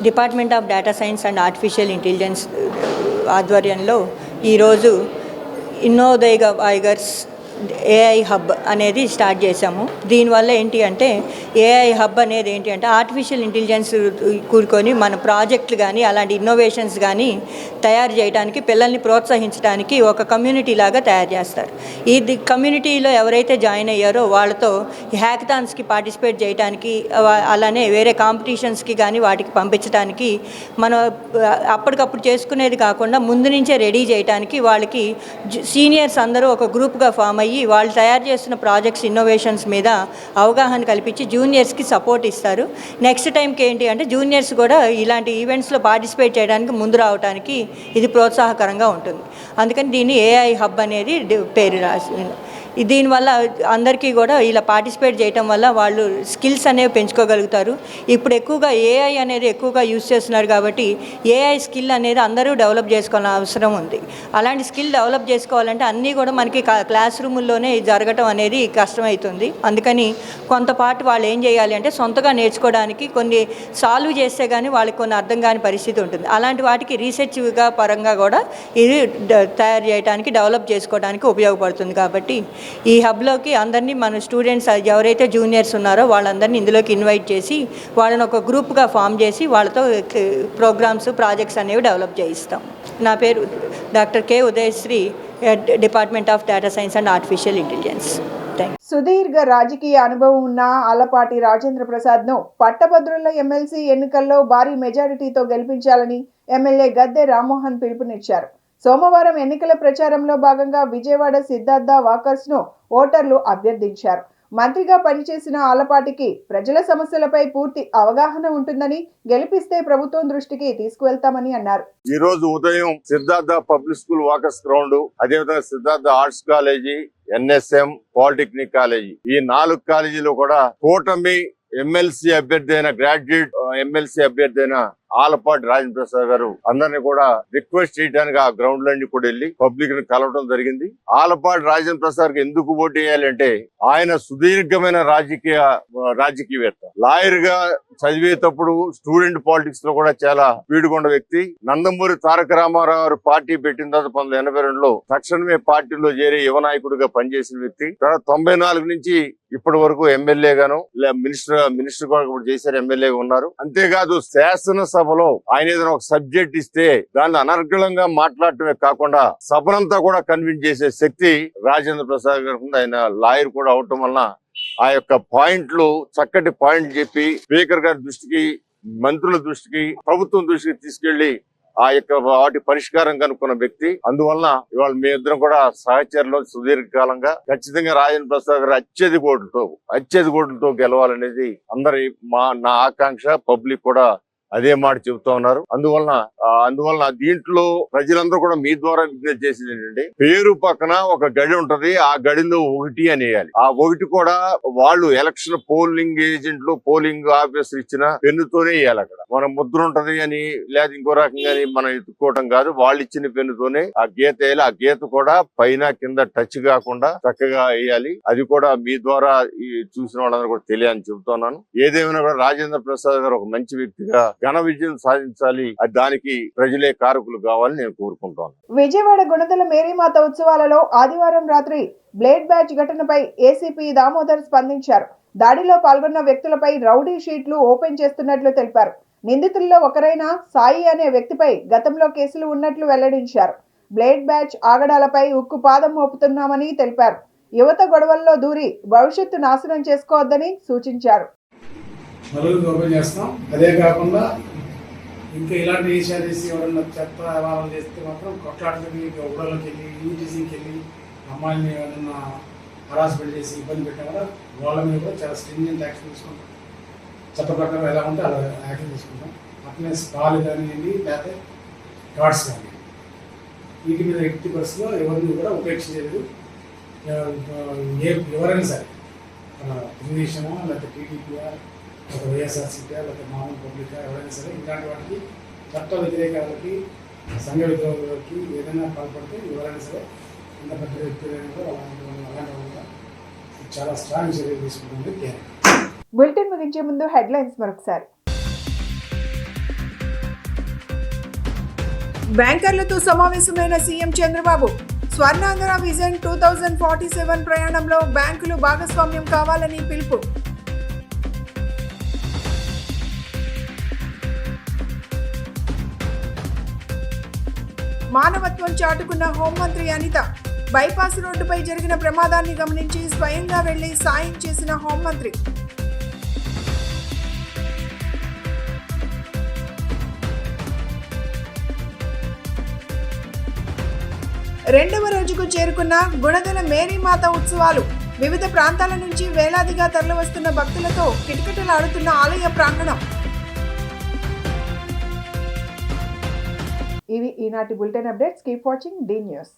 department of data science and artificial intelligence ఆధ్వర్యంలో ఈరోజు ఇన్నోదయ వాయిగర్స్ ఏఐ హబ్ అనేది స్టార్ట్ చేశాము. దీనివల్ల ఏంటి అంటే ఏఐ హబ్ అనేది ఏంటి అంటే ఆర్టిఫిషియల్ ఇంటెలిజెన్స్ కూడుకొని మన ప్రాజెక్టులు కానీ అలాంటి ఇన్నోవేషన్స్ కానీ తయారు చేయడానికి, పిల్లల్ని ప్రోత్సహించడానికి ఒక కమ్యూనిటీ లాగా తయారు చేస్తారు. ఈ కమ్యూనిటీలో ఎవరైతే జాయిన్ అయ్యారో వాళ్ళతో హ్యాకథాన్స్కి పార్టిసిపేట్ చేయడానికి, అలానే వేరే కాంపిటీషన్స్కి కానీ వాటికి పంపించడానికి, మనం అప్పటికప్పుడు చేసుకునేది కాకుండా ముందు నుంచే రెడీ చేయడానికి వాళ్ళకి సీనియర్స్ అందరూ ఒక గ్రూప్గా ఫామ్ అయ్యి వాళ్ళు తయారు చేస్తున్న ప్రాజెక్ట్స్, ఇన్నోవేషన్స్ మీద అవగాహన కల్పించి జూనియర్స్కి సపోర్ట్ ఇస్తారు. నెక్స్ట్ టైంకి ఏంటి అంటే జూనియర్స్ కూడా ఇలాంటి ఈవెంట్స్లో పార్టిసిపేట్ చేయడానికి ముందు రావడానికి ఇది ప్రోత్సాహకరంగా ఉంటుంది. అందుకని దీన్ని ఏఐ హబ్ అనేది పేరు రాసి దీనివల్ల అందరికీ కూడా ఇలా పార్టిసిపేట్ చేయటం వల్ల వాళ్ళు స్కిల్స్ అనేవి పెంచుకోగలుగుతారు. ఇప్పుడు ఎక్కువగా ఏఐ అనేది ఎక్కువగా యూజ్ చేస్తున్నారు కాబట్టి ఏఐ స్కిల్ అనేది అందరూ డెవలప్ చేసుకోవాల్సిన అవసరం ఉంది. అలాంటి స్కిల్ డెవలప్ చేసుకోవాలంటే అన్నీ కూడా మనకి క్లాస్ రూముల్లోనే జరగటం అనేది కష్టమవుతుంది. అందుకని కొంత పాటు వాళ్ళు ఏం చేయాలి అంటే సొంతగా నేర్చుకోవడానికి కొన్ని సాల్వ్ చేస్తే కానీ వాళ్ళకి కొన్ని అర్థం కాని పరిస్థితి ఉంటుంది. అలాంటి వాటికి రీసెర్చ్గా పరంగా కూడా ఇది తయారు చేయడానికి డెవలప్ చేసుకోవడానికి ఉపయోగపడుతుంది. కాబట్టి ఈ హబ్లోకి అందరినీ మన స్టూడెంట్స్ ఎవరైతే జూనియర్స్ ఉన్నారో వాళ్ళందరినీ ఇందులోకి ఇన్వైట్ చేసి వాళ్ళని ఒక గ్రూప్గా ఫామ్ చేసి వాళ్ళతో ప్రోగ్రామ్స్ ప్రాజెక్ట్స్ అనేవి డెవలప్ చేయిస్తాం. నా పేరు doctor K Udayasri, department of data science and artificial intelligence. సుదీర్ఘ రాజకీయ అనుభవం ఉన్న ఆలపాటి రాజేంద్ర ప్రసాద్ను పట్టభద్రుల ఎమ్మెల్సీ ఎన్నికల్లో భారీ మెజారిటీతో గెలిపించాలని ఎమ్మెల్యే గద్దె రామ్మోహన్ పిలుపునిచ్చారు. సోమవారం ఎన్నికల ప్రచారంలో భాగంగా విజయవాడ సిద్ధార్థ వాకర్స్ను ఓటర్లు అభ్యర్థించారు. మంత్రిగా పనిచేసిన ఆలపాటికి ప్రజల సమస్యలపై పూర్తి అవగాహన ఉంటుందని, గెలిపిస్తే ప్రభుత్వం దృష్టికి తీసుకువెళ్తామని అన్నారు. ఈ రోజు ఉదయం Siddhartha public school walkers ground, అదేవిధంగా Siddhartha arts college, NSM, polytechnic college, ఈ 4 కాలేజీలు కూడా కూటమి ఎమ్మెల్సీ అభ్యర్థి అయిన గ్రాడ్యుయేట్ ఎమ్మెల్సీ అభ్యర్థి అయిన ఆలపాటి రాజేంద్ర ప్రసాద్ గారు అందరినీ కూడా రిక్వెస్ట్ చేయడానికి ఆ గ్రౌండ్ లన్నీ కూడా వెళ్ళి పబ్లిక్ ని కలవడం జరిగింది. ఆలపాటి రాజేంద్ర ప్రసాద్ కి ఎందుకు ఓటు వేయాలంటే ఆయన సుదీర్ఘమైన రాజకీయవేత్త. లాయర్ గా చదివేటప్పుడు స్టూడెంట్ పాలిటిక్స్ లో కూడా చాలా వీడుకొండ వ్యక్తి. నందమూరి తారక రామారావు గారు పార్టీ పెట్టిన తర్వాత 1982లో తక్షణమే పార్టీలో చేరి యువ నాయకుడిగా పనిచేసిన వ్యక్తి. తర్వాత 94 నుంచి ఇప్పటి వరకు ఎమ్మెల్యే గాను మినిస్టర్ కూడా చేశారు, ఎమ్మెల్యేగా ఉన్నారు. అంతేకాదు శాసనసభలో ఆయన ఏదైనా ఒక సబ్జెక్ట్ ఇస్తే దాన్ని అనర్గళంగా మాట్లాడటమే కాకుండా సభనంతా కూడా కన్విన్స్ చేసే శక్తి రాజేంద్ర ప్రసాద్ గారికి ఉంది. ఆయన లాయర్ కూడా అవటం వలన ఆ యొక్క పాయింట్లు చక్కటి పాయింట్ చెప్పి స్పీకర్ గారి దృష్టికి, మంత్రుల దృష్టికి, ప్రభుత్వం దృష్టికి తీసుకెళ్లి ఆ యొక్క వాటి పరిష్కారం కనుక్కున్న వ్యక్తి. అందువలన ఇవాళ మీ ఇద్దరం కూడా సహచరులు సుదీర్ఘకాలంగా ఖచ్చితంగా రాజేంద్ర ప్రసాద్ గారు అత్యధిక ఓట్లతో గెలవాలనేది నా ఆకాంక్ష. పబ్లిక్ కూడా అదే మాట చెబుతా ఉన్నారు. అందువలన దీంట్లో ప్రజలందరూ కూడా మీ ద్వారా విజ్ఞప్తి చేసేది ఏంటంటే, పేరు పక్కన ఒక గడి ఉంటది, ఆ గడిలో 1 అని వేయాలి. ఆ 1 కూడా వాళ్ళు ఎలక్షన్ పోలింగ్ ఏజెంట్లు, పోలింగ్ ఆఫీసర్ ఇచ్చిన పెన్నుతోనే వేయాలి. అక్కడ మన ముద్ర ఉంటది అని లేదా ఇంకో రకంగా మనం ఎత్తుకోవటం కాదు, వాళ్ళు ఇచ్చిన పెన్నుతోనే ఆ గీత వేయాలి. ఆ గీత కూడా పైన కింద టచ్ కాకుండా చక్కగా వేయాలి. అది కూడా మీ ద్వారా చూసిన వాళ్ళందరూ కూడా తెలియాలని చెబుతున్నాను. ఏదేమైనా కూడా రాజేంద్ర ప్రసాద్ గారు ఒక మంచి వ్యక్తిగా ఘన విజయం సాధించాలి. దానికి ప్రజలే కారకులు కావాలని నేను కోరుకుంటాను. విజయవాడ గుణదల మేరీమాత ఉత్సవాలలో ఆదివారం రాత్రి బ్లేడ్ బ్యాచ్ ఘటనపై ఏసీపీ దామోదర్ స్పందించారు. దాడిలో పాల్గొన్న వ్యక్తులపై రౌడీ షీట్లు ఓపెన్ చేస్తున్నట్లు తెలిపారు. నిందితుల్లో ఒకరైన సాయి అనే వ్యక్తిపై గతంలో కేసులు ఉన్నట్లు వెల్లడించారు. బ్లేడ్ బ్యాచ్ ఆగడాలపై ఉక్కు పాదం మోపుతున్నామని తెలిపారు. యువత గొడవల్లో దూరి భవిష్యత్తు నాశనం చేసుకోవద్దని సూచించారు. నలుగురికి ఓపెన్ చేస్తాం. అదే కాకుండా ఇంకా ఇలాంటి ఈసారి ఎవరన్నా చెత్త వ్యవహారం చేస్తే మాత్రం కొట్లాటకి ఊళ్ళలోకి వెళ్ళి యూటీసీకి వెళ్ళి అమ్మాయిని ఏదన్నా హరాస్మెంట్ చేసి ఇబ్బంది పెట్టడం వల్ల వాళ్ళ మీద కూడా చాలా స్ట్రింజెంట్ యాక్షన్ తీసుకుంటాం. చట్ట ప్రకారం ఎలా ఉంటే అలా యాక్షన్ తీసుకుంటాం. అట్లనే స్పాల్ కానివ్వండి, లేకపోతే కార్డ్స్ కానీ, వీటి మీద ఎట్టి పరిస్థితిలో ఎవరిని కూడా ఉపేక్షించలేదు. ఎవరైనా సరే తెలుగుదేశమా లేకపోతే టీడీపీఆ లేకపోతే వైఎస్ఆర్సీపీఆ లేకపోతే మామూలు పబ్లికా ఎవరైనా సరే ఇలాంటి వాటికి చట్ట వ్యతిరేకాలకి, సంఘ విద్రోహాలకి ఏదైనా పాల్పడితే ఎవరైనా సరే ఎంత పెద్ద వ్యక్తులైనా కూడా అలాంటి వాళ్ళ చాలా స్ట్రాంగ్ చర్యలు తీసుకుంటుంది కేంద్రం. బులెటిన్ ముగించే ముందు హెడ్లైన్స్ మరొకసారి. బ్యాంకర్లతో సమావేశమైన సీఎం చంద్రబాబు. స్వర్ణాంధ్ర విజన్ 2047 ప్రయాణంలో బ్యాంకులు భాగస్వామ్యం కావాలని పిలుపు. మానవత్వం చాటుకున్న హోంమంత్రి అనిత. బైపాస్ రోడ్డుపై జరిగిన ప్రమాదాన్ని గమనించి స్వయంగా వెళ్లి సాయం చేసిన హోంమంత్రి. రెండవ రోజుకు చేరుకున్న గుణదల మేరీమాత ఉత్సవాలు. వివిధ ప్రాంతాల నుంచి వేలాదిగా తరలివస్తున్న భక్తులతో కిటకిటలాడుతున్న ఆలయ ప్రాంగణం. ఇవి ఈనాటి bulletin updates. Keep watching the news.